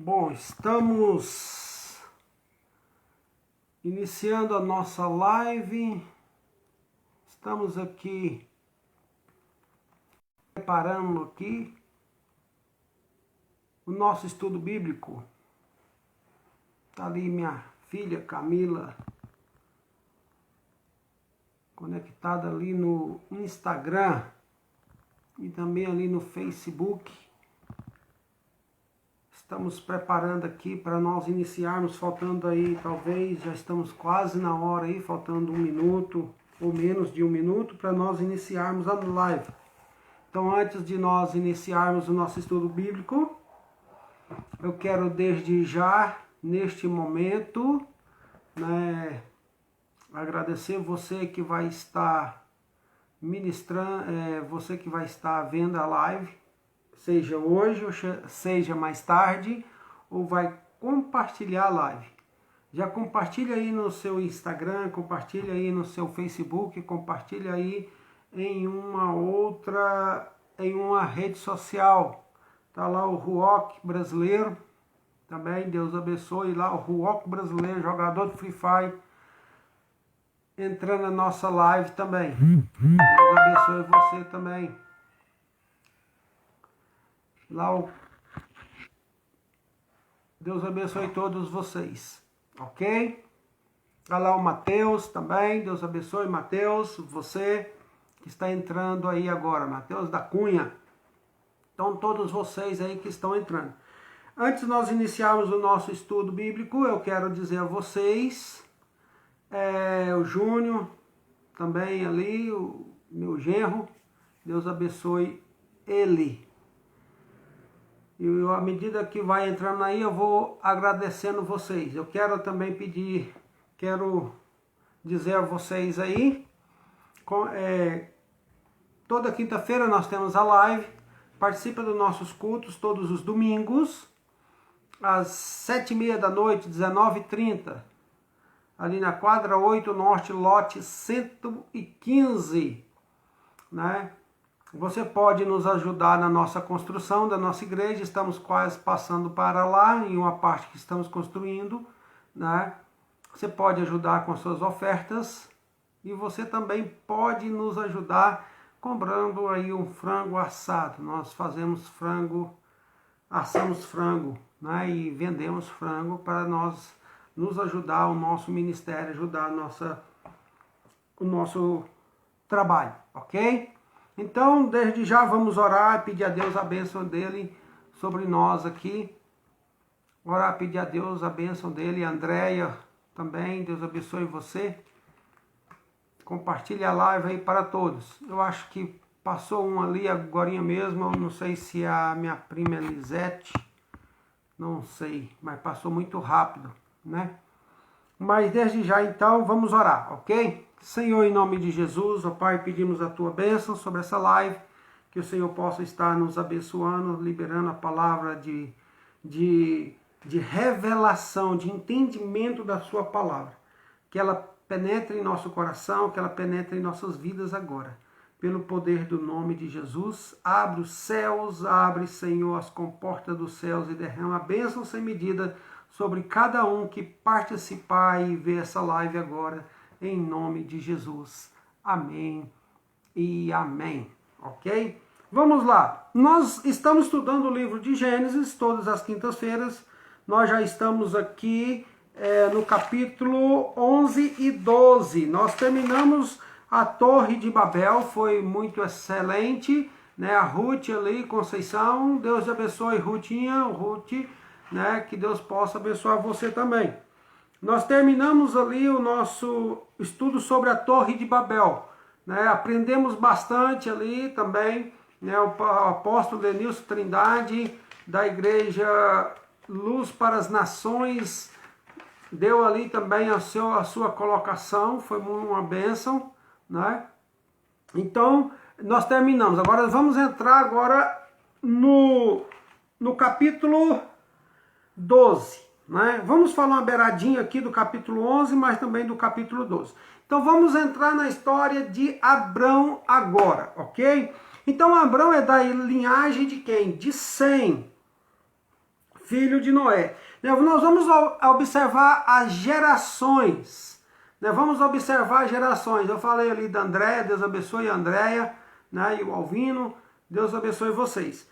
Bom, estamos iniciando a nossa live. Estamos aqui preparando aqui o nosso estudo bíblico. Tá ali minha filha Camila conectada ali no Instagram e também ali no Facebook. Estamos preparando aqui para nós iniciarmos, faltando aí, talvez, já estamos quase na hora aí, faltando 1 minuto ou menos de 1 minuto para nós iniciarmos a live. Então, antes de nós iniciarmos o nosso estudo bíblico, eu quero desde já, neste momento, agradecer você que vai estar ministrando, você que vai estar vendo a live, seja hoje ou seja mais tarde, ou vai compartilhar a live. Já compartilha aí no seu Instagram, compartilha aí no seu Facebook, compartilha aí em uma rede social. Tá lá o Ruok brasileiro, também Deus abençoe lá o Ruok brasileiro, jogador de Free Fire, entrando na nossa live também. Deus abençoe você também. Deus abençoe todos vocês, ok? Olha lá o Mateus também, Deus abençoe Mateus, você que está entrando aí agora, Mateus da Cunha. Então todos vocês aí que estão entrando. Antes de nós iniciarmos o nosso estudo bíblico, eu quero dizer a vocês, o Júnior também ali, o meu genro, Deus abençoe ele. E à medida que vai entrando aí, eu vou agradecendo vocês. Eu quero também quero dizer a vocês aí, toda quinta-feira nós temos a live, participa dos nossos cultos todos os domingos, às 7h30 da noite, 19h30, ali na quadra 8 Norte, lote 115, né? Você pode nos ajudar na nossa construção da nossa igreja, estamos quase passando para lá, em uma parte que estamos construindo, né? Você pode ajudar com suas ofertas e você também pode nos ajudar comprando aí um frango assado. Nós fazemos frango, assamos frango, né? E vendemos frango para nós nos ajudar, o nosso ministério, ajudar o nosso trabalho, ok? Então, desde já vamos orar e pedir a Deus a bênção dele sobre nós aqui. Orar, pedir a Deus a bênção dele. Andréia também, Deus abençoe você. Compartilhe a live aí para todos. Eu acho que passou um ali agorinha mesmo, eu não sei se é a minha prima Elisete, não sei, mas passou muito rápido, né? Mas desde já então vamos orar, ok? Senhor, em nome de Jesus, ó Pai, pedimos a Tua bênção sobre essa live, que o Senhor possa estar nos abençoando, liberando a palavra de revelação, de entendimento da Sua palavra. Que ela penetre em nosso coração, que ela penetre em nossas vidas agora. Pelo poder do nome de Jesus, abre os céus, abre, Senhor, as comportas dos céus e derrama a bênção sem medida sobre cada um que participar e ver essa live agora, em nome de Jesus. Amém e amém. Ok? Vamos lá. Nós estamos estudando o livro de Gênesis todas as quintas-feiras. Nós já estamos aqui no capítulo 11 e 12. Nós terminamos a Torre de Babel, foi muito excelente, né? A Ruth ali, Conceição, Deus abençoe Rutinha, Ruth, né? Que Deus possa abençoar você também. Nós terminamos ali o nosso estudo sobre a Torre de Babel, né? Aprendemos bastante ali também, né? O apóstolo Denilson Trindade, da igreja Luz para as Nações, deu ali também a sua colocação, foi uma bênção, né? Então, nós terminamos. Agora vamos entrar agora no capítulo 12. Né? Vamos falar uma beiradinha aqui do capítulo 11, mas também do capítulo 12. Então vamos entrar na história de Abrão agora, ok? Então Abrão é da linhagem de quem? De Sem. filho de Noé. Nós vamos observar as gerações. Vamos observar as gerações. Eu falei ali da Andréia, Deus abençoe a Andréia, e o Alvino, Deus abençoe vocês.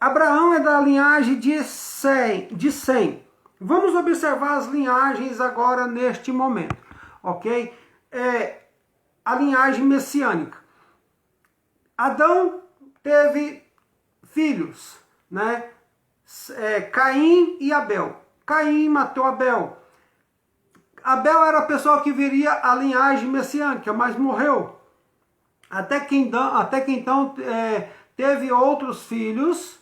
Abraão é da linhagem de Sem. Vamos observar as linhagens agora neste momento, ok? A linhagem messiânica. Adão teve filhos, Caim e Abel. Caim matou Abel. Abel era a pessoa que viria a linhagem messiânica, mas morreu. Até que então teve outros filhos.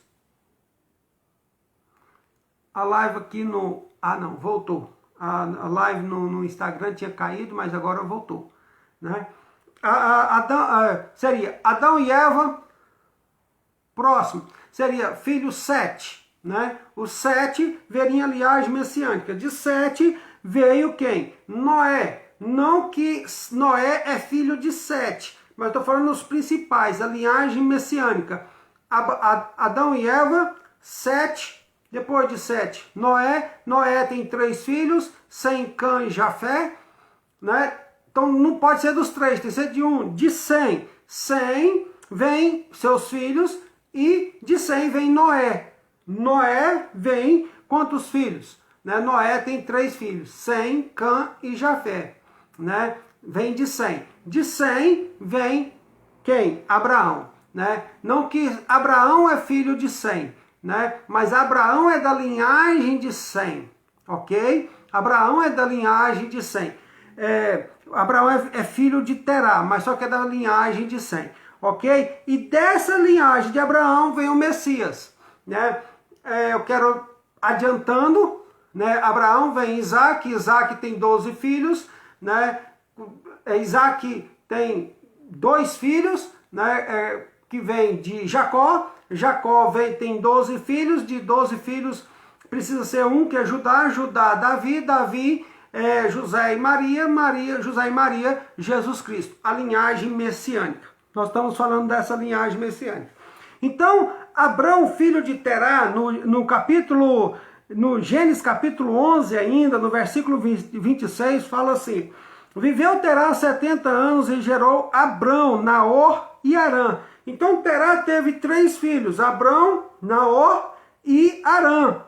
A live aqui no... não, voltou. A live no Instagram tinha caído, mas agora voltou. Seria Adão e Eva. Próximo seria filho Sete. O Sete veria a linhagem messiânica. De Sete veio quem? Noé. Não que Noé é filho de Sete, mas estou falando os principais, a linhagem messiânica. Adão e Eva, Sete. Depois de Sete, Noé. Noé tem 3 filhos, Sem, Cã e Jafé. Então não pode ser dos 3, tem que ser de um. De Sem. Sem vem seus filhos e de Sem vem Noé. Noé vem quantos filhos? Noé tem 3 filhos, Sem, Cã e Jafé. Vem de Sem. De Sem vem quem? Abraão. Não que Abraão é filho de Sem, mas Abraão é da linhagem de Sem, ok? Abraão é da linhagem de Sem. Abraão é filho de Terá, mas só que é da linhagem de Sem, ok? E dessa linhagem de Abraão vem o Messias, eu quero adiantando, Abraão vem Isaac. Isaac tem 12 filhos, Isaac tem 2 filhos, que vem de Jacó. Jacó tem 12 filhos, de 12 filhos precisa ser um que é Judá, Davi, José e Maria, José e Maria, Jesus Cristo, a linhagem messiânica. Nós estamos falando dessa linhagem messiânica. Então, Abrão, filho de Terá, no Gênesis capítulo 11 ainda, no versículo 26, fala assim: viveu Terá 70 anos e gerou Abrão, Naor e Arã. Então Terá teve 3 filhos, Abrão, Naor e Arã.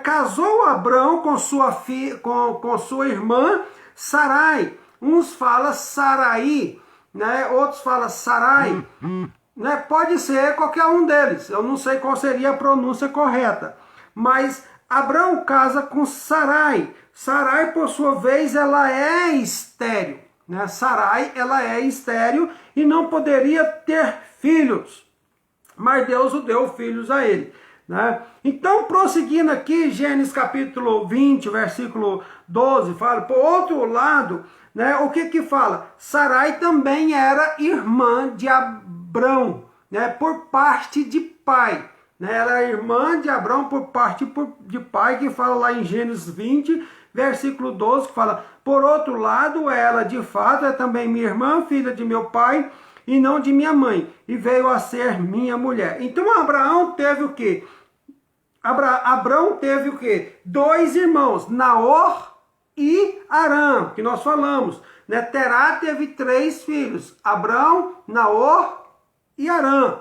Casou Abrão com sua irmã Sarai. Uns falam Sarai, outros falam Sarai. Pode ser qualquer um deles. Eu não sei qual seria a pronúncia correta. Mas Abrão casa com Sarai. Sarai, por sua vez, ela é estéril. Sarai, ela é estéril e não poderia ter filhos. Mas Deus o deu filhos a ele. Então, prosseguindo aqui, Gênesis capítulo 20, versículo 12, fala, por outro lado, o que fala? Sarai também era irmã de Abrão, por parte de pai. Ela é irmã de Abrão por parte de pai, que fala lá em Gênesis 20, versículo 12, que fala, por outro lado, ela de fato é também minha irmã, filha de meu pai, e não de minha mãe, e veio a ser minha mulher. Então Abraão teve o quê? Abrão teve o quê? 2 irmãos, Naor e Arã, que nós falamos. Terá teve 3 filhos, Abrão, Naor e Arã.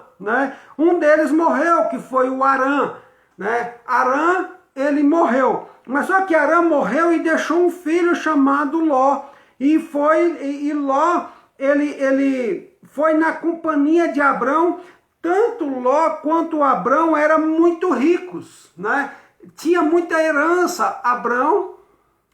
Um deles morreu, que foi o Arã. Arã, ele morreu. Mas só que Arã morreu e deixou um filho chamado Ló. E Ló, ele foi na companhia de Abrão. Tanto Ló quanto Abrão eram muito ricos, Tinha muita herança, Abrão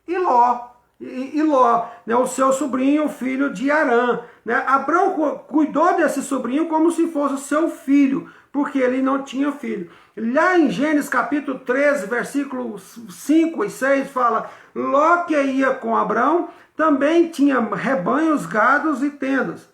e Ló. E Ló, o seu sobrinho, o filho de Arã. Abrão cuidou desse sobrinho como se fosse seu filho, porque ele não tinha filho. Lá em Gênesis capítulo 13, versículos 5 e 6, fala, Ló que ia com Abrão também tinha rebanhos, gados e tendas.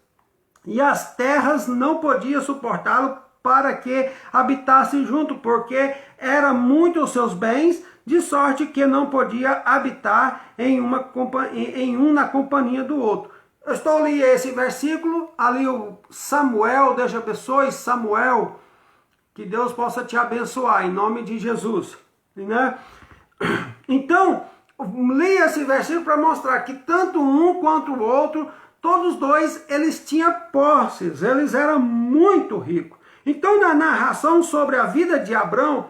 E as terras não podiam suportá-lo para que habitasse junto, porque era muito os seus bens, de sorte que não podia habitar em um na companhia do outro. Eu estou ali esse versículo, ali o Samuel, Deus abençoe, Samuel, que Deus possa te abençoar, em nome de Jesus. né? Então, li esse versículo para mostrar que tanto um quanto o outro, todos dois, eles tinham posses, eles eram muito ricos. Então, na narração sobre a vida de Abrão,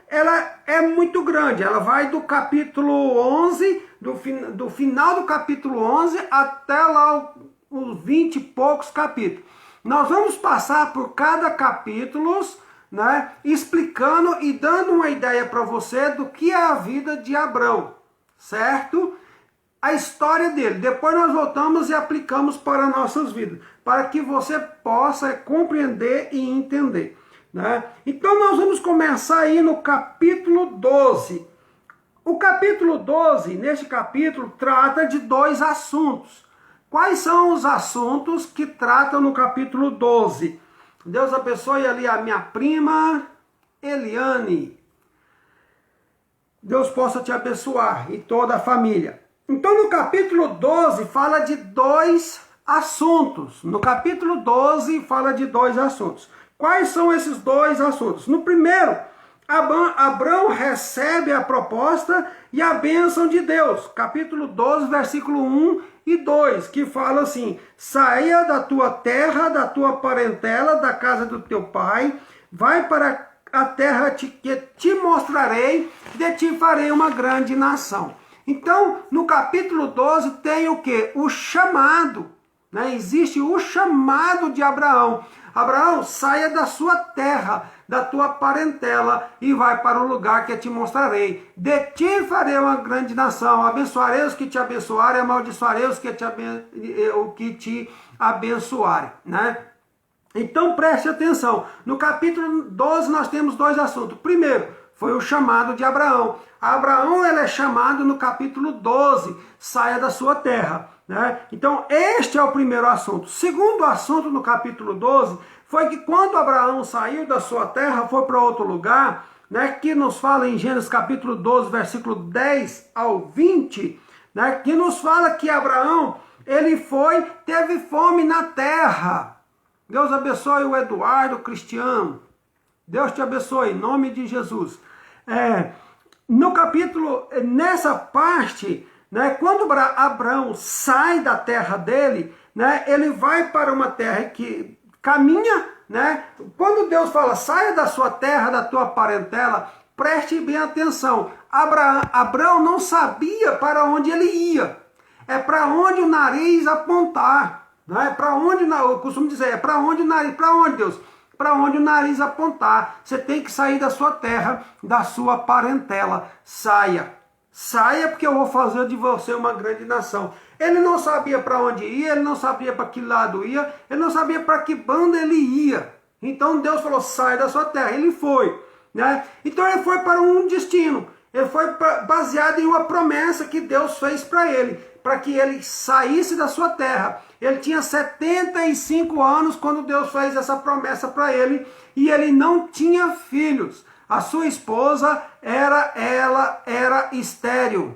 ela é muito grande. Ela vai do capítulo 11, do final do capítulo 11 até lá os 20 e poucos capítulos. Nós vamos passar por cada capítulo, né, explicando e dando uma ideia para você do que é a vida de Abrão, certo? A história dele. Depois nós voltamos e aplicamos para nossas vidas, para que você possa compreender e entender, né? Então nós vamos começar aí no capítulo 12. O capítulo 12, neste capítulo, trata de dois assuntos. Quais são os assuntos que tratam no capítulo 12? Deus abençoe ali a minha prima Eliane. Deus possa te abençoar e toda a família. Então no capítulo 12 fala de dois assuntos. No capítulo 12 fala de dois assuntos. Quais são esses dois assuntos? No primeiro, Abrão recebe a proposta e a bênção de Deus. Capítulo 12, versículo 1 e 2, que fala assim: saia da tua terra, da tua parentela, da casa do teu pai, vai para a terra que te mostrarei, de ti farei uma grande nação. Então, no capítulo 12 tem o que? O chamado, né? Existe o chamado de Abraão. Abraão, saia da sua terra, da tua parentela e vai para o lugar que eu te mostrarei. De ti farei uma grande nação. Abençoarei os que te abençoarem, amaldiçoarei os que te abençoarem, né? Então preste atenção. No capítulo 12 nós temos dois assuntos. Primeiro, foi o chamado de Abraão. Abraão ele é chamado no capítulo 12. Saia da sua terra, né? Então este é o primeiro assunto. Segundo assunto no capítulo 12 foi que quando Abraão saiu da sua terra, foi para outro lugar, né, que nos fala em Gênesis capítulo 12, versículo 10 ao 20, né, que nos fala que Abraão, ele teve fome na terra. Deus abençoe o Eduardo, o Cristiano. Deus te abençoe, em nome de Jesus. No capítulo, nessa parte, né, quando Abraão sai da terra dele, né, ele vai para uma terra que caminha, né? Quando Deus fala, saia da sua terra, da tua parentela, preste bem atenção. Abraão não sabia para onde ele ia. É para onde o nariz apontar. Né? Para onde, eu costumo dizer, é para onde o nariz, para onde, Deus? Para onde o nariz apontar. Você tem que sair da sua terra, da sua parentela. Saia. Saia, porque eu vou fazer de você uma grande nação. Ele não sabia para onde ia, ele não sabia para que lado ia, ele não sabia para que banda ele ia. Então Deus falou, sai da sua terra. Ele foi, né? Então ele foi para um destino. Ele foi baseado em uma promessa que Deus fez para ele, para que ele saísse da sua terra. Ele tinha 75 anos quando Deus fez essa promessa para ele, e ele não tinha filhos. A sua esposa era estéril.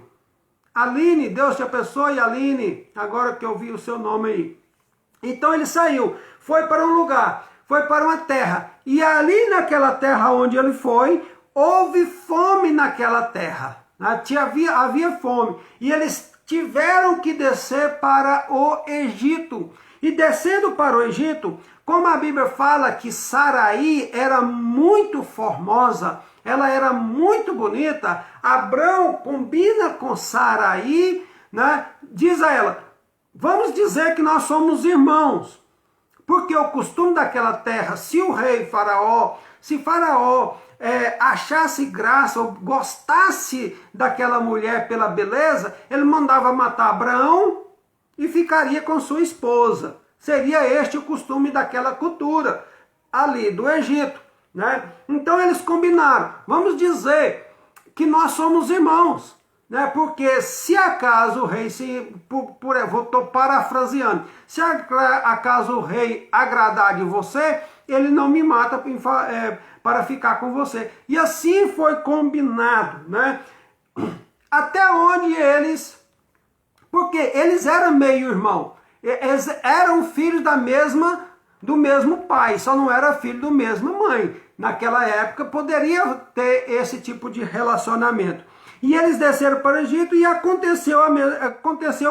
Aline, Deus te abençoe, Aline, agora que eu vi o seu nome aí. Então ele saiu, foi para um lugar, foi para uma terra, e ali naquela terra onde ele foi, houve fome naquela terra, né? Havia fome, e eles tiveram que descer para o Egito. E descendo para o Egito, como a Bíblia fala que Saraí era muito formosa, ela era muito bonita, Abrão combina com Saraí, né? Diz a ela, vamos dizer que nós somos irmãos, porque o costume daquela terra, se Faraó achasse graça ou gostasse daquela mulher pela beleza, ele mandava matar Abraão e ficaria com sua esposa. Seria este o costume daquela cultura ali do Egito, né? Então eles combinaram, vamos dizer que nós somos irmãos, né? Porque se acaso o rei, estou parafraseando, se acaso o rei agradar de você, ele não me mata para ficar com você. E assim foi combinado, né? Até onde porque eles eram meio irmão, eles eram filhos da mesma do mesmo pai, só não era filho da mesma mãe. Naquela época poderia ter esse tipo de relacionamento. E eles desceram para o Egito e aconteceu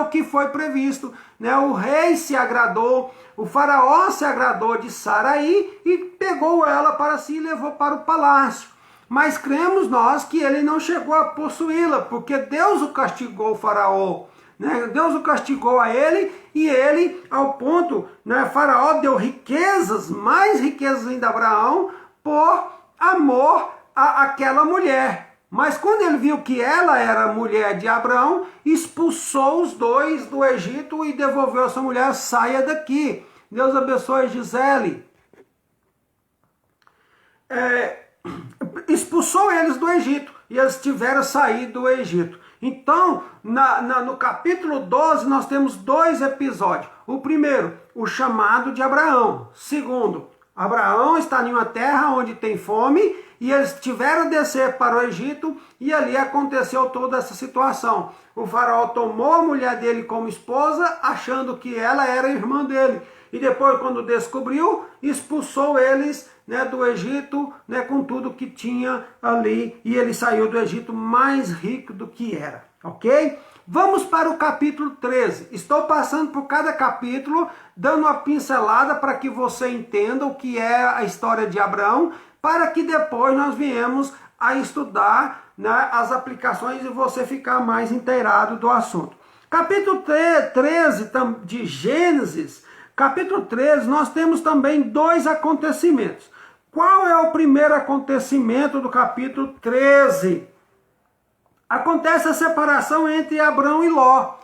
o que foi previsto, né? O rei se agradou, o faraó se agradou de Saraí e pegou ela para si e levou para o palácio. Mas cremos nós que ele não chegou a possuí-la, porque Deus o castigou, o faraó. Né? Deus o castigou a ele, e ele, ao ponto, né, faraó deu riquezas, mais riquezas ainda a Abraão, por amor àquela mulher. Mas quando ele viu que ela era mulher de Abraão, expulsou os dois do Egito e devolveu essa mulher, saia daqui. Deus abençoe Gisele. Expulsou eles do Egito e eles tiveram saído do Egito. Então, no capítulo 12, nós temos dois episódios. O primeiro, o chamado de Abraão. Segundo, Abraão está em uma terra onde tem fome e eles tiveram de descer para o Egito e ali aconteceu toda essa situação. O faraó tomou a mulher dele como esposa, achando que ela era irmã dele. E depois, quando descobriu, expulsou eles, né, do Egito, né, com tudo que tinha ali. E ele saiu do Egito mais rico do que era. Ok? Vamos para o capítulo 13. Estou passando por cada capítulo, dando uma pincelada para que você entenda o que é a história de Abraão, para que depois nós viemos a estudar, né, as aplicações e você ficar mais inteirado do assunto. Capítulo 13 de Gênesis, capítulo 13, nós temos também dois acontecimentos. Qual é o primeiro acontecimento do capítulo 13? Acontece a separação entre Abraão e Ló.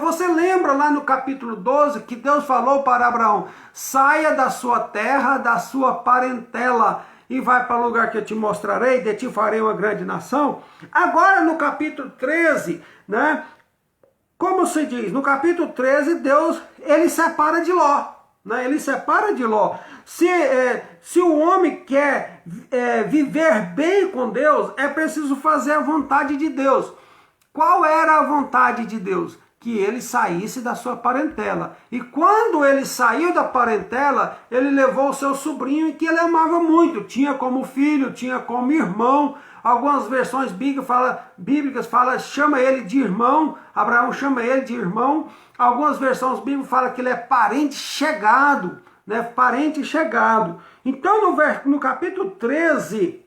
Você lembra lá no capítulo 12 que Deus falou para Abraão: saia da sua terra, da sua parentela, e vai para o lugar que eu te mostrarei, de ti farei uma grande nação. Agora no capítulo 13, né? Como se diz, no capítulo 13, Deus, ele separa de Ló. Né? Ele separa de Ló. Se o homem quer viver bem com Deus, é preciso fazer a vontade de Deus. Qual era a vontade de Deus? Que ele saísse da sua parentela. E quando ele saiu da parentela, ele levou o seu sobrinho, que ele amava muito. Tinha como filho, tinha como irmão. Algumas versões bíblicas falam, chama ele de irmão. Abraão chama ele de irmão. Algumas versões bíblicas falam que ele é parente chegado. Né? Parente chegado. Então, no capítulo 13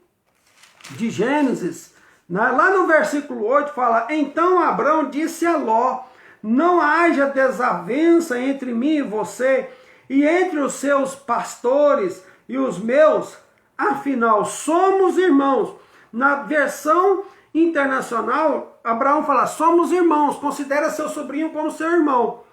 de Gênesis, né? Lá no versículo 8 fala: então Abraão disse a Ló: não haja desavença entre mim e você, e entre os seus pastores e os meus, afinal somos irmãos. Na versão internacional, Abraão fala: somos irmãos, considera seu sobrinho como seu irmão.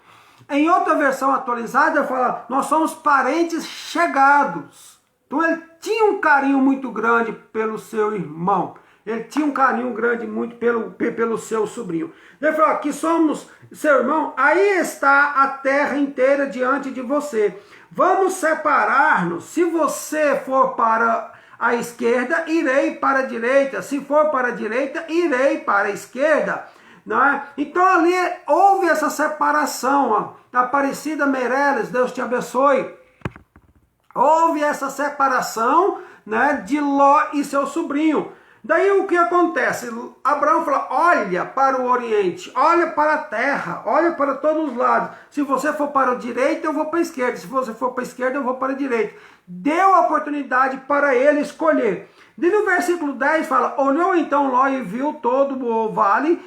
Em outra versão atualizada, fala: nós somos parentes chegados. Então ele tinha um carinho muito grande pelo seu irmão. Ele tinha um carinho grande muito pelo seu sobrinho. Ele falou: que somos seu irmão, aí está a terra inteira diante de você. Vamos separar-nos. Se você for para a esquerda, irei para a direita. Se for para a direita, irei para a esquerda. Não é? Então ali houve essa separação. Ó. Aparecida Meirelles, Deus te abençoe. Houve essa separação, né, de Ló e seu sobrinho. Daí o que acontece? Abraão fala: olha para o oriente, olha para a terra, olha para todos os lados. Se você for para a direita, eu vou para a esquerda. Se você for para a esquerda, eu vou para a direita. Deu a oportunidade para ele escolher. E no versículo 10 fala: olhou então Ló e viu todo o vale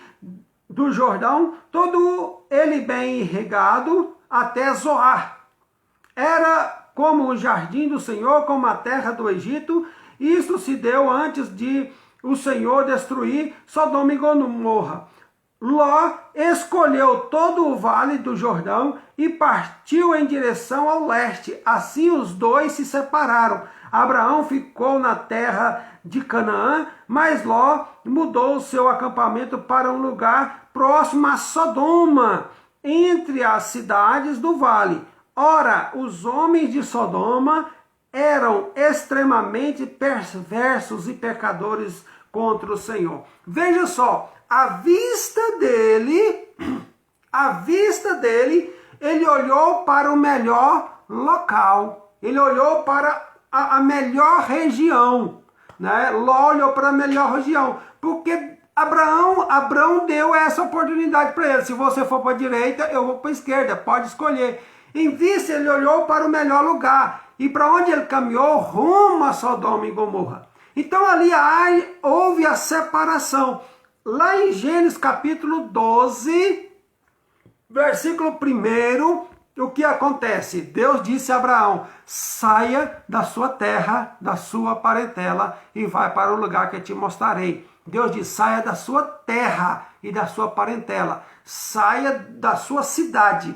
do Jordão, todo ele bem irrigado até Zoar. Era como o jardim do Senhor, como a terra do Egito. Isso se deu antes de o Senhor destruir Sodoma e Gomorra. Ló escolheu todo o vale do Jordão e partiu em direção ao leste. Assim os dois se separaram. Abraão ficou na terra de Canaã, mas Ló mudou o seu acampamento para um lugar próximo a Sodoma, entre as cidades do vale. Ora, os homens de Sodoma eram extremamente perversos e pecadores contra o Senhor. Veja só, à vista dele, ele olhou para o melhor local. Ele olhou para a melhor região, né? Ló olhou para a melhor região, porque Abraão deu essa oportunidade para ele. Se você for para a direita, eu vou para a esquerda, pode escolher. Em vista, ele olhou para o melhor lugar. E para onde ele caminhou? Rumo a Sodoma e Gomorra. Então ali houve a separação. Lá em Gênesis capítulo 12, versículo 1, o que acontece? Deus disse a Abraão: saia da sua terra, da sua parentela e vai para o lugar que eu te mostrarei. Deus diz: saia da sua terra e da sua parentela, saia da sua cidade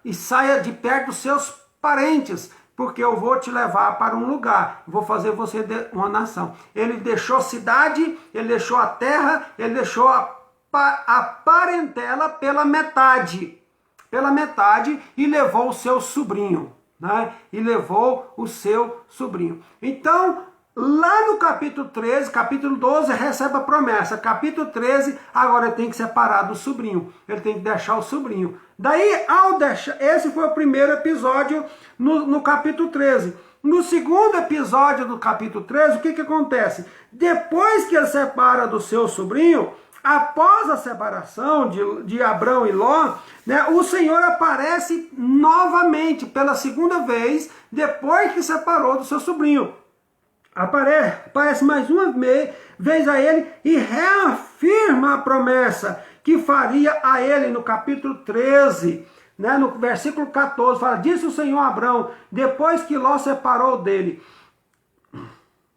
e saia de perto dos seus parentes, porque eu vou te levar para um lugar, vou fazer você uma nação. Ele deixou cidade, ele deixou a terra, ele deixou a parentela pela metade, e levou o seu sobrinho, né? Então, lá no capítulo 13, capítulo 12 recebe a promessa. Capítulo 13, agora ele tem que separar do sobrinho. Ele tem que deixar o sobrinho. Daí, esse foi o primeiro episódio no capítulo 13. No segundo episódio do capítulo 13, o que acontece? Depois que ele separa do seu sobrinho, após a separação de Abrão e Ló, né, o Senhor aparece novamente, pela segunda vez, depois que separou do seu sobrinho. Aparece mais uma vez a ele e reafirma a promessa que faria a ele no capítulo 13, né, no versículo 14, fala: disse o Senhor a Abrão, depois que Ló separou dele: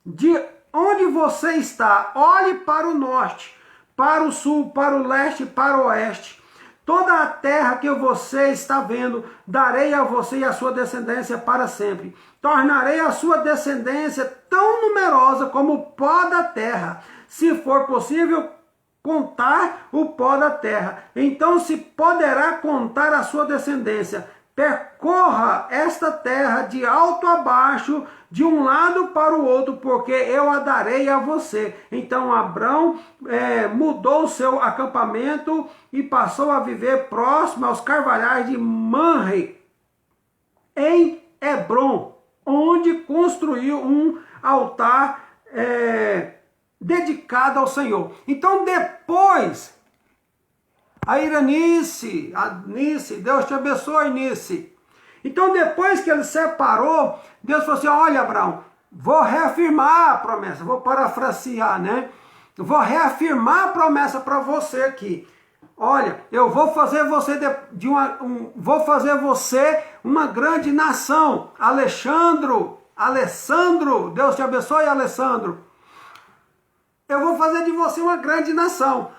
de onde você está, olhe para o norte, para o sul, para o leste, para o oeste. Toda a terra que você está vendo, darei a você e a sua descendência para sempre. Tornarei a sua descendência tão numerosa como o pó da terra, se for possível contar o pó da terra. Então se poderá contar a sua descendência. Percorra esta terra de alto a baixo, de um lado para o outro, porque eu a darei a você. Então Abrão mudou o seu acampamento e passou a viver próximo aos carvalhais de Mamre, em Hebrom, onde construiu um altar dedicado ao Senhor. Então depois, a Nice, Deus te abençoe, Nice. Então depois que ele separou, Deus falou assim: olha, Abraão, vou reafirmar a promessa, vou parafrasear, né? Vou reafirmar a promessa para você aqui. Olha, eu vou fazer você uma grande nação. Alessandro, Deus te abençoe, Alessandro. Eu vou fazer de você uma grande nação.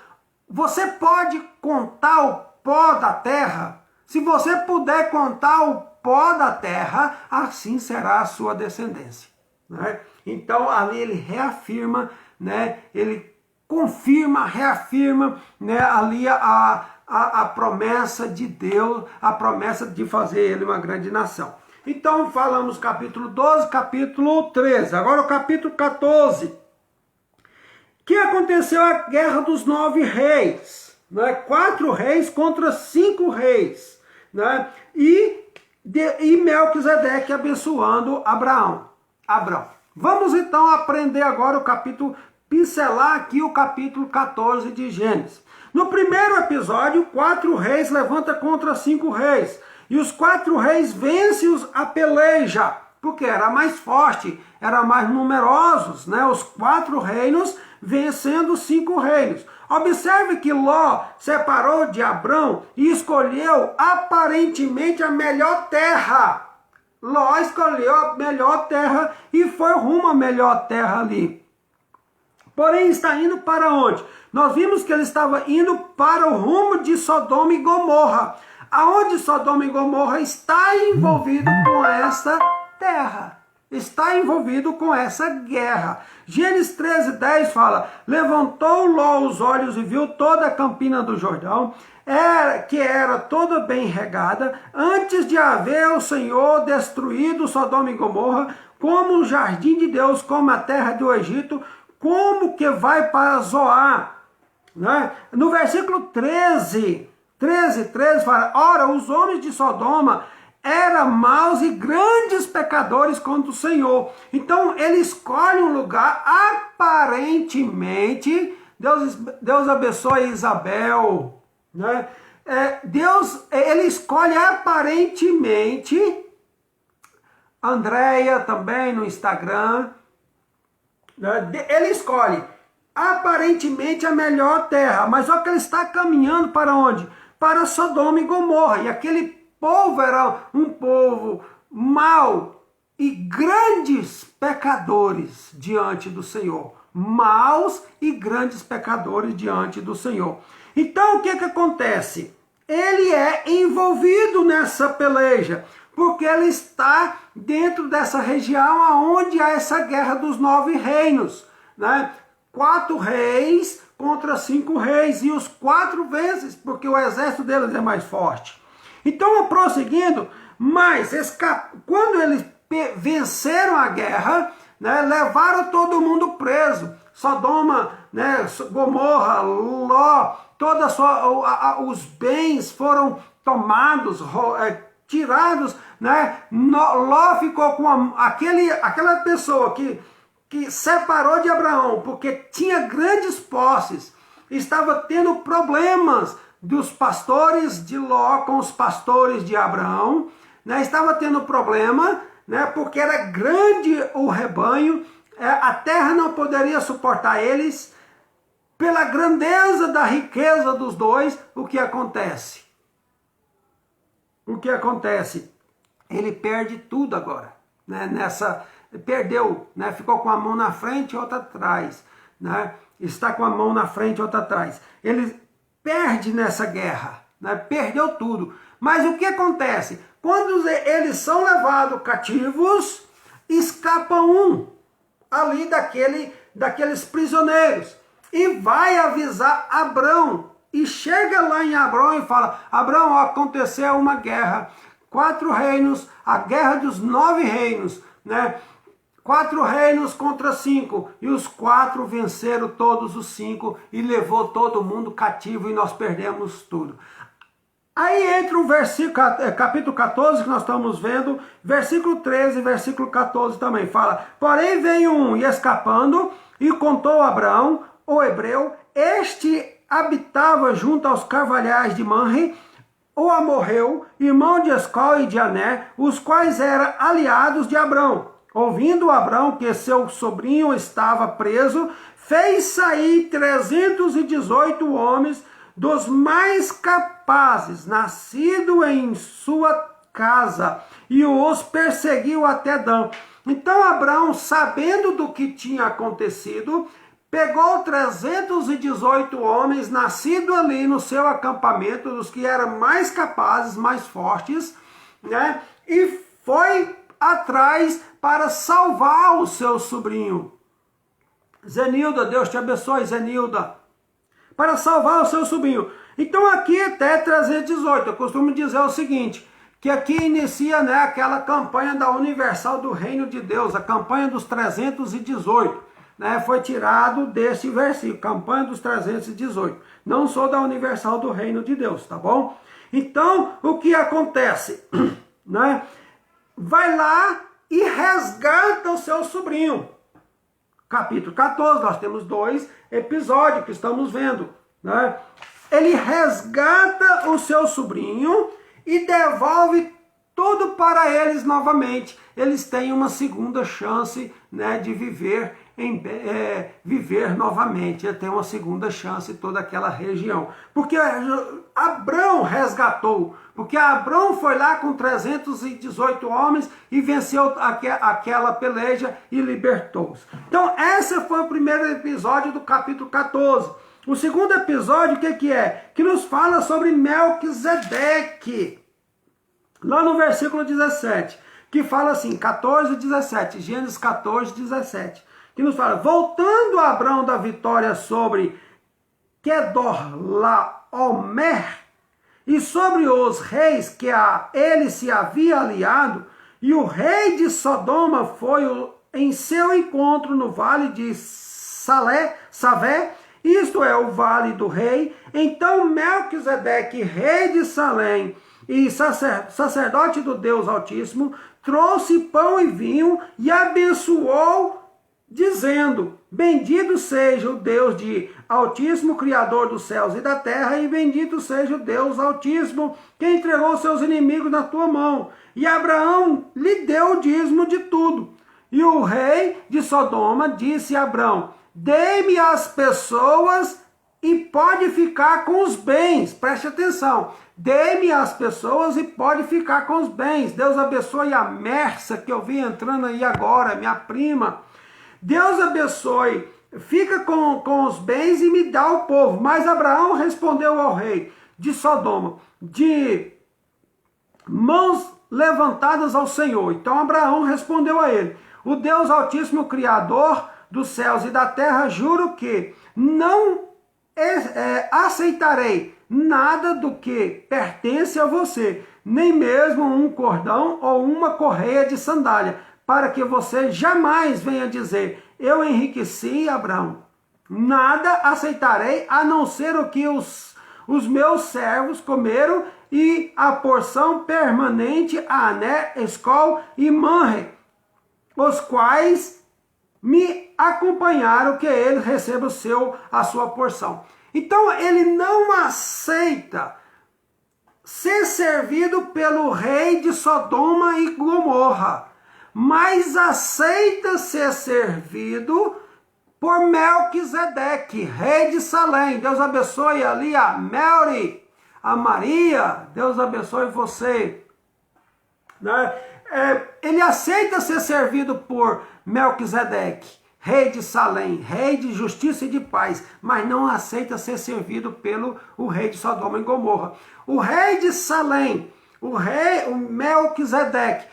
Você pode contar o pó da terra? Se você puder contar o pó da terra, assim será a sua descendência, né? Então ali ele reafirma, né? Ele reafirma, né? Ali a promessa de Deus, a promessa de fazer ele uma grande nação. Então falamos capítulo 12, capítulo 13. Agora o capítulo 14. Que aconteceu a guerra dos 9 reis, né? 4 reis contra 5 reis, né? E Melquisedeque abençoando Abraão. Vamos então aprender agora pincelar aqui o capítulo 14 de Gênesis. No primeiro episódio, 4 reis levantam contra 5 reis, e os 4 reis vencem a peleja, porque era mais forte, era mais numerosos, né? Os 4 reinos vencendo os 5 reinos. Observe que Ló separou de Abrão e escolheu aparentemente a melhor terra. Ló escolheu a melhor terra e foi rumo à melhor terra ali. Porém está indo para onde? Nós vimos que ele estava indo para o rumo de Sodoma e Gomorra. Aonde Sodoma e Gomorra está envolvido com essa terra. Está envolvido com essa guerra. Gênesis 13:10 fala: levantou Ló os olhos e viu toda a campina do Jordão, que era toda bem regada, antes de haver o Senhor destruído Sodoma e Gomorra, como o jardim de Deus, como a terra do Egito, como que vai para Zoar, né? No versículo 13 fala: ora, os homens de Sodoma eram maus e grandes pecadores contra o Senhor. Então ele escolhe um lugar aparentemente. Deus abençoe Isabel, né? Ele escolhe aparentemente, Andréia também no Instagram, né? Ele escolhe aparentemente a melhor terra, mas só que ele está caminhando para onde? Para Sodoma e Gomorra, e aquele povo era um povo mau e grandes pecadores diante do Senhor. Maus e grandes pecadores diante do Senhor. Então o que acontece? Ele é envolvido nessa peleja, porque ele está dentro dessa região onde há essa guerra dos 9 reinos, né? 4 reis contra 5 reis, e os 4 vencem, porque o exército deles é mais forte. Então, prosseguindo, mas quando eles venceram a guerra, né, levaram todo mundo preso. Sodoma, né, Gomorra, Ló, os bens foram tomados, tirados, né? Ló ficou com aquela pessoa que separou de Abraão, porque tinha grandes posses, estava tendo problemas dos pastores de Ló com os pastores de Abraão, né? Estava tendo problema, né? Porque era grande o rebanho, a terra não poderia suportar eles. Pela grandeza da riqueza dos dois, o que acontece? O que acontece? Ele perde tudo agora, né? Perdeu, né? Ficou com a mão na frente e outra atrás, né? Está com a mão na frente e outra atrás. Ele perde nessa guerra, né? Perdeu tudo. Mas o que acontece? Quando eles são levados cativos, escapa um ali daqueles prisioneiros e vai avisar Abrão. E chega lá em Abrão e fala: Abrão, aconteceu uma guerra, 4 reinos, a guerra dos 9 reinos, né? 4 reinos contra 5, e os 4 venceram todos os 5 e levou todo mundo cativo e nós perdemos tudo. Aí entra o capítulo 14 que nós estamos vendo, versículo 13 e versículo 14 também fala: porém veio um e escapando e contou a Abrão, o hebreu, este habitava junto aos carvalhais de Manre, o amorreu, irmão de Escol e de Ané, os quais eram aliados de Abrão. Ouvindo Abrão que seu sobrinho estava preso, fez sair 318 homens dos mais capazes, nascido em sua casa, e os perseguiu até Dan. Então Abrão, sabendo do que tinha acontecido, pegou 318 homens, nascidos ali no seu acampamento, dos que eram mais capazes, mais fortes, né? E foi atrás para salvar o seu sobrinho. Zenilda, Deus te abençoe, Zenilda. Para salvar o seu sobrinho. Então aqui até 318, eu costumo dizer o seguinte, que aqui inicia, né, aquela campanha da Universal do Reino de Deus, a campanha dos 318, né, foi tirado desse versículo, campanha dos 318. Não sou da Universal do Reino de Deus, tá bom? Então, o que acontece? Né? Vai lá e resgata o seu sobrinho. Capítulo 14, nós temos 2 episódios que estamos vendo, né? Ele resgata o seu sobrinho e devolve tudo para eles novamente. Eles têm uma segunda chance, né, de viver novamente. Ele tem uma segunda chance em toda aquela região. Porque Abrão resgatou. Porque Abrão foi lá com 318 homens e venceu aquela peleja e libertou-os. Então, esse foi o primeiro episódio do capítulo 14. O segundo episódio, o que é? Que nos fala sobre Melquisedeque. Lá no versículo 17, que fala assim, 14 e 17, Gênesis 14, 17, que nos fala: voltando a Abrão da vitória sobre Quedorlaomer e sobre os reis que a ele se havia aliado, e o rei de Sodoma foi em seu encontro no vale de Savé, isto é, o vale do rei. Então Melquisedeque, rei de Salém, e sacerdote do Deus Altíssimo, trouxe pão e vinho e abençoou, dizendo: bendito seja o Deus de Altíssimo, Criador dos céus e da terra, e bendito seja o Deus Altíssimo, que entregou seus inimigos na tua mão. E Abraão lhe deu o dízimo de tudo. E o rei de Sodoma disse a Abraão: dê-me as pessoas e pode ficar com os bens. Preste atenção. Dê-me as pessoas e pode ficar com os bens. Deus abençoe a Mersa, que eu vi entrando aí agora, minha prima. Deus abençoe, fica com os bens e me dá o povo. Mas Abraão respondeu ao rei de Sodoma, de mãos levantadas ao Senhor. Então Abraão respondeu a ele: o Deus Altíssimo, Criador dos céus e da terra, juro que não aceitarei nada do que pertence a você, nem mesmo um cordão ou uma correia de sandália, para que você jamais venha dizer: eu enriqueci Abraão. Nada aceitarei, a não ser o que os meus servos comeram, e a porção permanente a Ané, Escol e Manre, os quais me acompanharam, que ele receba a sua porção. Então ele não aceita ser servido pelo rei de Sodoma e Gomorra, mas aceita ser servido por Melquisedeque, rei de Salém. Deus abençoe ali a Mary, a Maria, Deus abençoe você. Né? Ele aceita ser servido por Melquisedeque, rei de Salém, rei de justiça e de paz, mas não aceita ser servido pelo o rei de Sodoma e Gomorra. O rei de Salém, o Melquisedeque,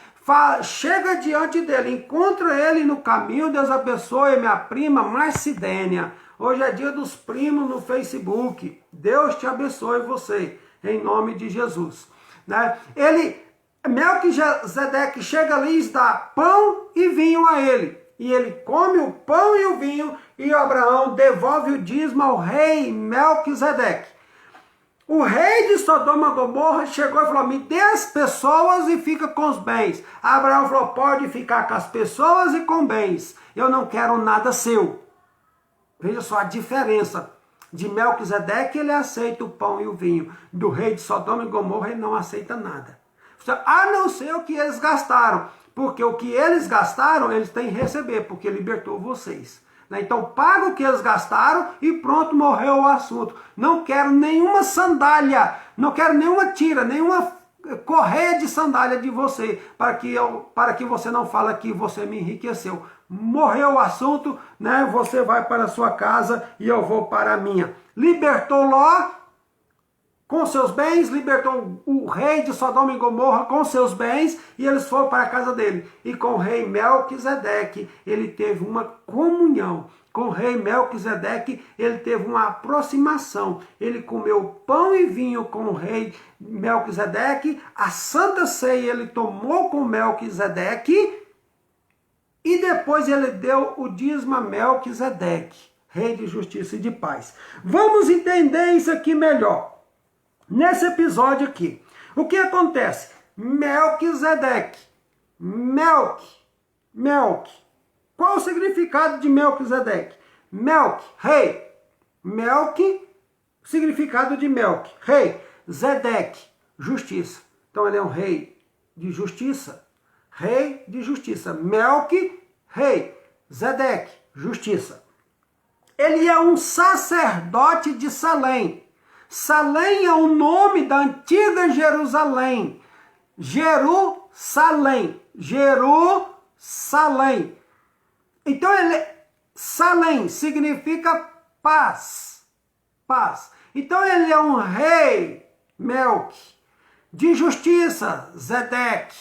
chega diante dele, encontra ele no caminho. Deus abençoe minha prima Marcidênia. Hoje é dia dos primos no Facebook. Deus te abençoe você, em nome de Jesus. Né? Melquisedeque chega ali e dá pão e vinho a ele. E ele come o pão e o vinho, e Abraão devolve o dízimo ao rei Melquisedeque. O rei de Sodoma e Gomorra chegou e falou: me dê as pessoas e fica com os bens. Abraão falou: pode ficar com as pessoas e com bens. Eu não quero nada seu. Veja só a diferença. De Melquisedeque, ele aceita o pão e o vinho. Do rei de Sodoma e Gomorra, ele não aceita nada. A não ser o que eles gastaram. Porque o que eles gastaram, eles têm que receber, porque libertou vocês. Então paga o que eles gastaram e pronto, morreu o assunto. Não quero nenhuma sandália, não quero nenhuma tira, nenhuma correia de sandália de você, para que você não fale que você me enriqueceu. Morreu o assunto, né? Você vai para a sua casa e eu vou para a minha. Libertou Ló com seus bens, libertou o rei de Sodoma e Gomorra com seus bens, e eles foram para a casa dele. E com o rei Melquisedeque, ele teve uma comunhão. Com o rei Melquisedeque, ele teve uma aproximação. Ele comeu pão e vinho com o rei Melquisedeque, a santa ceia ele tomou com Melquisedeque, e depois ele deu o dízimo a Melquisedeque, rei de justiça e de paz. Vamos entender isso aqui melhor. Nesse episódio aqui, o que acontece? Melquisedeque, Melk. Qual o significado de Melquisedeque? Melk, rei. Melk, significado de Melk, rei. Zedeque, justiça. Então ele é um rei de justiça. Rei de justiça. Melk, rei. Zedeque, justiça. Ele é um sacerdote de Salém. Salém é o nome da antiga Jerusalém. Jerusalém. Então Salém significa paz. Então ele é um rei, Melk, de justiça, Zedeque,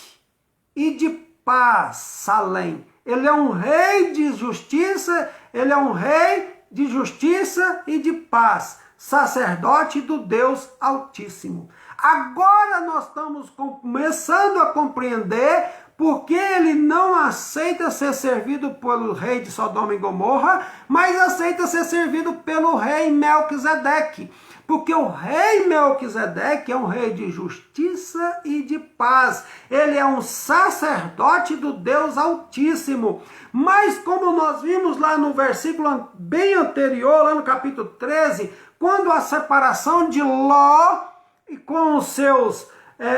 e de paz, Salém. Ele é um rei de justiça, e de paz. Sacerdote do Deus Altíssimo. Agora nós estamos começando a compreender porque ele não aceita ser servido pelo rei de Sodoma e Gomorra, mas aceita ser servido pelo rei Melquisedeque. Porque o rei Melquisedeque é um rei de justiça e de paz. Ele é um sacerdote do Deus Altíssimo. Mas como nós vimos lá no versículo bem anterior, lá no capítulo 13, quando a separação de Ló e com os seus...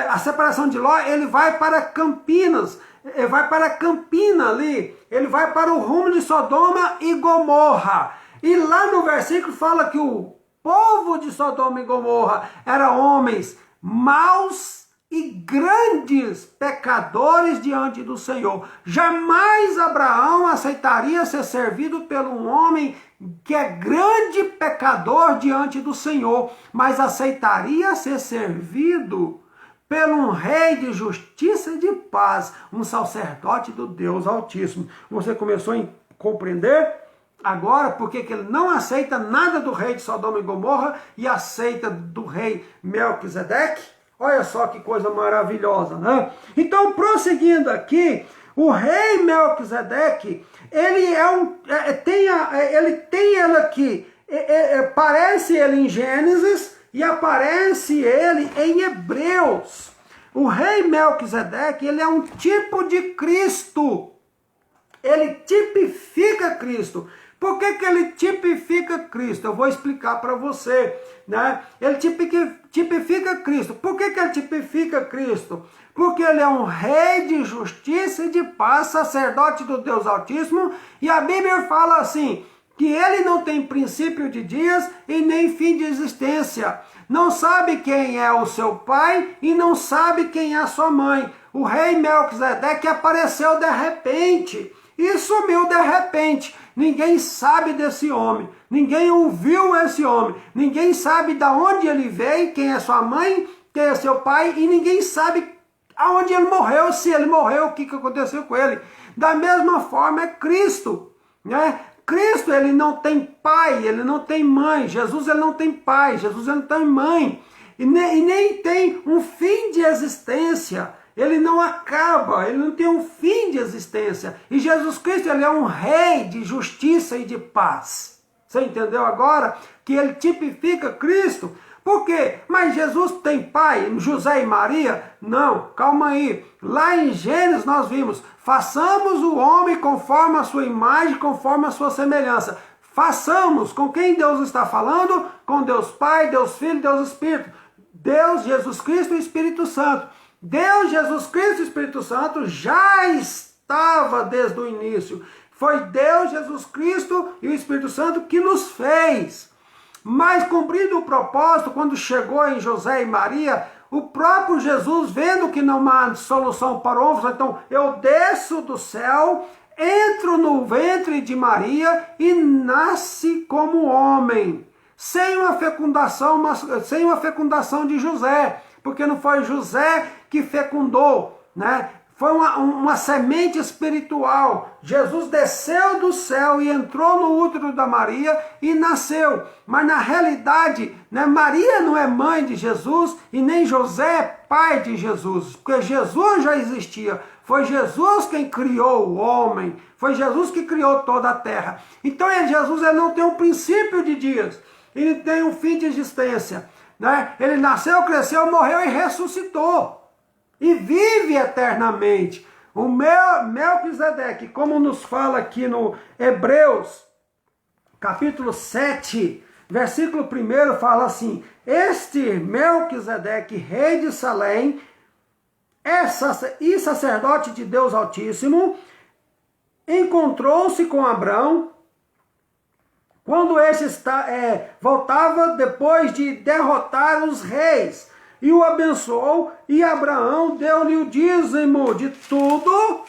a separação de Ló, ele vai para Campinas, ele vai para Campina ali, ele vai para o rumo de Sodoma e Gomorra. E lá no versículo fala que o povo de Sodoma e Gomorra eram homens maus e grandes pecadores diante do Senhor. Jamais Abraão aceitaria ser servido por um homem que é grande pecador diante do Senhor, mas aceitaria ser servido pelo um rei de justiça e de paz, um sacerdote do Deus Altíssimo. Você começou a compreender agora porque que ele não aceita nada do rei de Sodoma e Gomorra e aceita do rei Melquisedeque? Olha só que coisa maravilhosa, né? Então, prosseguindo aqui, o rei Melquisedeque, ele tem ele aqui, parece ele em Gênesis, e aparece ele em Hebreus. O rei Melquisedeque, ele é um tipo de Cristo. Ele tipifica Cristo. Por que ele tipifica Cristo? Eu vou explicar para você, né? Ele tipifica Cristo. Por que ele tipifica Cristo? Porque ele é um rei de justiça e de paz, sacerdote do Deus Altíssimo. E a Bíblia fala assim, que ele não tem princípio de dias e nem fim de existência. Não sabe quem é o seu pai e não sabe quem é a sua mãe. O rei Melquisedeque apareceu de repente e sumiu de repente. Ninguém sabe desse homem, ninguém ouviu esse homem, ninguém sabe de onde ele veio, quem é sua mãe, quem é seu pai, e ninguém sabe aonde ele morreu, se ele morreu, o que aconteceu com ele. Da mesma forma é Cristo, né? Cristo, ele não tem pai, ele não tem mãe. Jesus, ele não tem pai, Jesus, ele não tem mãe. E nem tem um fim de existência. Ele não acaba, ele não tem um fim de existência. E Jesus Cristo, ele é um rei de justiça e de paz. Você entendeu agora que ele tipifica Cristo? Por quê? Mas Jesus tem pai, José e Maria? Não, calma aí. Lá em Gênesis nós vimos, façamos o homem conforme a sua imagem, conforme a sua semelhança. Façamos. Com quem Deus está falando? Com Deus Pai, Deus Filho, Deus Espírito. Deus, Jesus Cristo e Espírito Santo. Deus, Jesus Cristo e Espírito Santo já estava desde o início. Foi Deus, Jesus Cristo e o Espírito Santo que nos fez. Mas cumprindo o propósito, quando chegou em José e Maria, o próprio Jesus, vendo que não há solução para o homem, então eu desço do céu, entro no ventre de Maria e nasce como homem, sem uma fecundação de José, porque não foi José que fecundou, né? Foi uma semente espiritual. Jesus desceu do céu e entrou no útero da Maria e nasceu. Mas na realidade, né, Maria não é mãe de Jesus e nem José é pai de Jesus. Porque Jesus já existia. Foi Jesus quem criou o homem. Foi Jesus que criou toda a terra. Então Jesus ele não tem um princípio de dias. Ele tem um fim de existência. Né? Ele nasceu, cresceu, morreu e ressuscitou. E vive eternamente. O Melquisedeque, como nos fala aqui no Hebreus, capítulo 7, versículo 1, fala assim, este Melquisedeque, rei de Salém, e sacerdote de Deus Altíssimo, encontrou-se com Abrão, quando este voltava depois de derrotar os reis, e o abençoou, e Abraão deu-lhe o dízimo de tudo,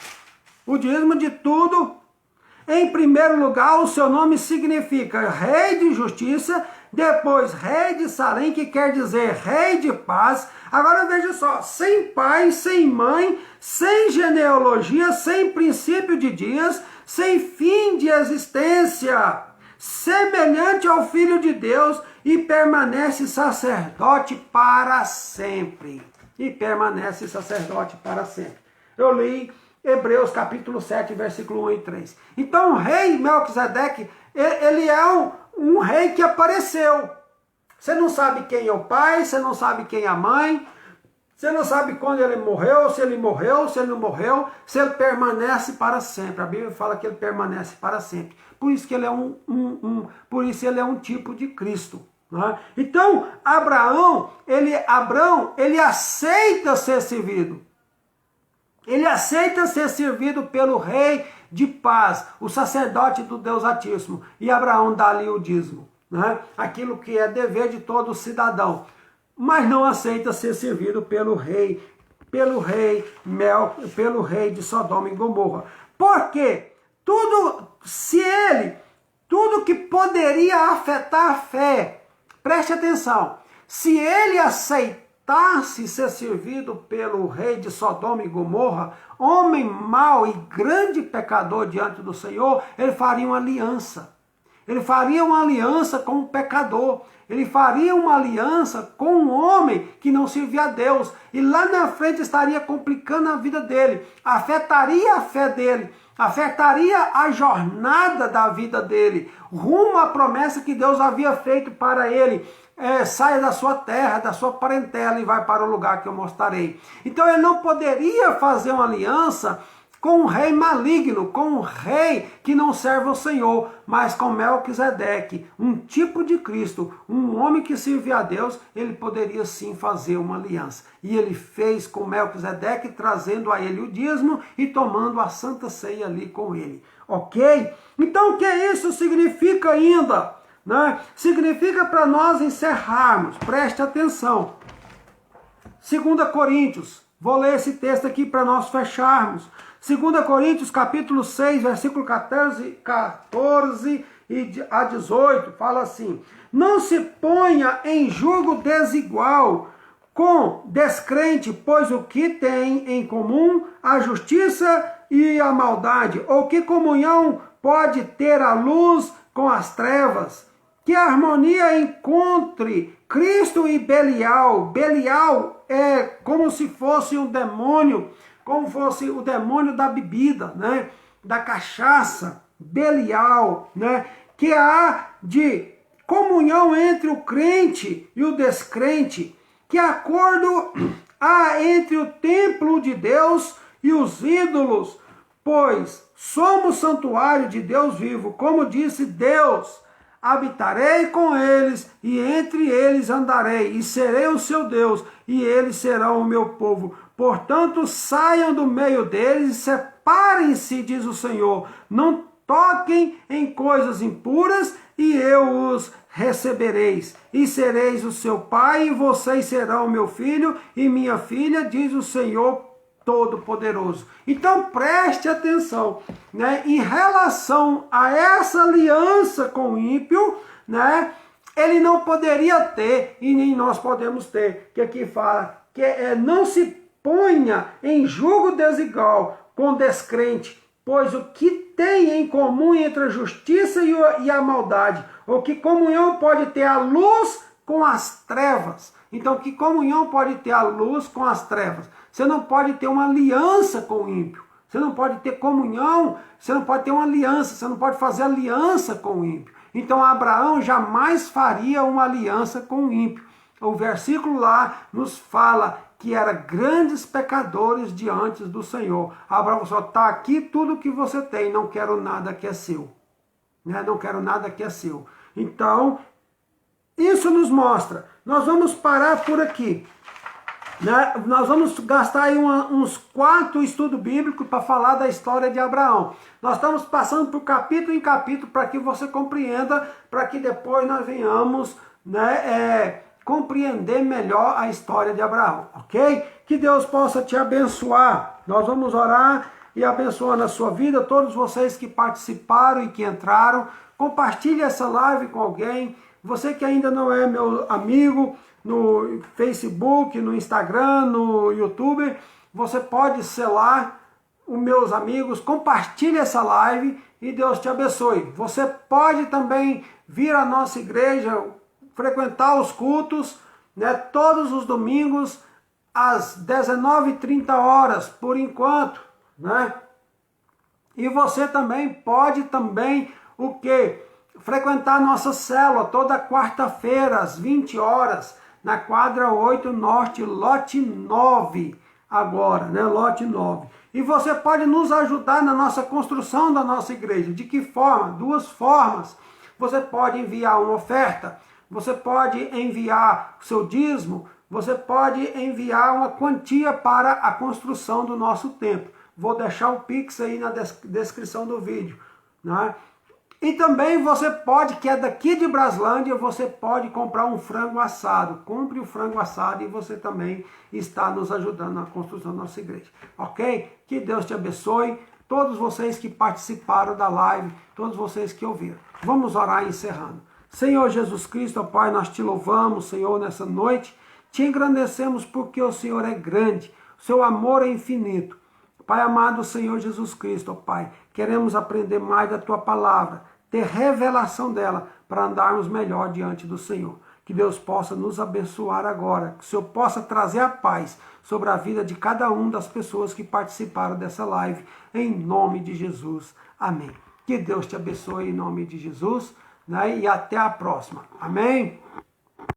Em primeiro lugar, o seu nome significa rei de justiça, depois rei de Salém, que quer dizer rei de paz. Agora veja só, sem pai, sem mãe, sem genealogia, sem princípio de dias, sem fim de existência, semelhante ao Filho de Deus, e permanece sacerdote para sempre. Eu li Hebreus capítulo 7, versículo 1 e 3. Então o rei Melquisedeque, ele é um rei que apareceu. Você não sabe quem é o pai, você não sabe quem é a mãe, você não sabe quando ele morreu, se ele não morreu, se ele permanece para sempre. A Bíblia fala que ele permanece para sempre. Por isso que ele é por isso ele é um tipo de Cristo. Né? Então, Abraão, ele aceita ser servido. Ele aceita ser servido pelo rei de paz, o sacerdote do Deus Altíssimo. E Abraão dá-lhe o dízimo, né? Aquilo que é dever de todo cidadão. Mas não aceita ser servido pelo rei de Sodoma e Gomorra. Por quê? Tudo que poderia afetar a fé, preste atenção, se ele aceitasse ser servido pelo rei de Sodoma e Gomorra, homem mau e grande pecador diante do Senhor, ele faria uma aliança. Ele faria uma aliança com o pecador. Ele faria uma aliança com um homem que não servia a Deus. E lá na frente estaria complicando a vida dele. Afetaria a fé dele. Afetaria a jornada da vida dele. Rumo à promessa que Deus havia feito para ele. Saia da sua terra, da sua parentela e vai para o lugar que eu mostrarei. Então ele não poderia fazer uma aliança com um rei maligno, com um rei que não serve ao Senhor, mas com Melquisedeque, um tipo de Cristo, um homem que servia a Deus, ele poderia sim fazer uma aliança. E ele fez com Melquisedeque, trazendo a ele o dízimo e tomando a santa ceia ali com ele. Ok? Então o que isso significa ainda? Né? Significa para nós encerrarmos, preste atenção. 2 Coríntios, vou ler esse texto aqui para nós fecharmos. 2 Coríntios, capítulo 6, versículo 14 a 18, fala assim: não se ponha em julgo desigual com descrente, pois o que tem em comum a justiça e a maldade? Ou que comunhão pode ter a luz com as trevas? Que harmonia encontre Cristo e Belial. Belial é como se fosse um demônio, como fosse o demônio da bebida, né? Da cachaça, Belial, né? Que há de comunhão entre o crente e o descrente, que acordo há entre o templo de Deus e os ídolos, pois somos santuário de Deus vivo, como disse Deus: habitarei com eles, e entre eles andarei, e serei o seu Deus, e eles serão o meu povo. Portanto, saiam do meio deles e separem-se, diz o Senhor. Não toquem em coisas impuras, e eu os recebereis. E sereis o seu pai, e vocês serão meu filho e minha filha, diz o Senhor Todo-Poderoso. Então preste atenção, né? Em relação a essa aliança com o ímpio, né? Ele não poderia ter, e nem nós podemos ter, que aqui fala que não se ponha em julgo desigual com descrente, pois o que tem em comum entre a justiça e a maldade? Ou que comunhão pode ter a luz com as trevas? Então, que comunhão pode ter a luz com as trevas? Você não pode ter uma aliança com o ímpio. Você não pode ter comunhão, você não pode ter uma aliança, você não pode fazer aliança com o ímpio. Então, Abraão jamais faria uma aliança com o ímpio. O versículo lá nos fala que eram grandes pecadores diante do Senhor. Abraão só está aqui tudo que você tem, não quero nada que é seu. Né? Não quero nada que é seu. Então, isso nos mostra. Nós vamos parar por aqui. Né? Nós vamos gastar aí uns 4 estudos bíblicos para falar da história de Abraão. Nós estamos passando por capítulo em capítulo para que você compreenda, para que depois nós venhamos, né, compreender melhor a história de Abraão, ok? Que Deus possa te abençoar. Nós vamos orar e abençoando a sua vida, todos vocês que participaram e que entraram. Compartilhe essa live com alguém. Você que ainda não é meu amigo no Facebook, no Instagram, no YouTube, você pode selar os meus amigos. Compartilhe essa live e Deus te abençoe. Você pode também vir à nossa igreja, frequentar os cultos, né, todos os domingos às 19h30 por enquanto, né? E você também pode o quê? frequentar nossa célula toda quarta-feira, às 20 horas, na quadra 8 Norte, lote 9, agora, né? Lote 9. E você pode nos ajudar na nossa construção da nossa igreja. De que forma? Duas formas. Você pode enviar uma oferta, você pode enviar o seu dízimo, você pode enviar uma quantia para a construção do nosso templo. Vou deixar o Pix aí na descrição do vídeo, né? E também você pode, que é daqui de Braslândia, você pode comprar um frango assado. Compre o frango assado e você também está nos ajudando na construção da nossa igreja. Ok? Que Deus te abençoe. Todos vocês que participaram da live, todos vocês que ouviram. Vamos orar encerrando. Senhor Jesus Cristo, ó Pai, nós te louvamos, Senhor, nessa noite. Te engrandecemos porque o Senhor é grande. O seu amor é infinito. Pai amado, Senhor Jesus Cristo, ó Pai, queremos aprender mais da tua palavra, ter revelação dela para andarmos melhor diante do Senhor. Que Deus possa nos abençoar agora, que o Senhor possa trazer a paz sobre a vida de cada uma das pessoas que participaram dessa live, em nome de Jesus. Amém. Que Deus te abençoe em nome de Jesus, né? E até a próxima. Amém.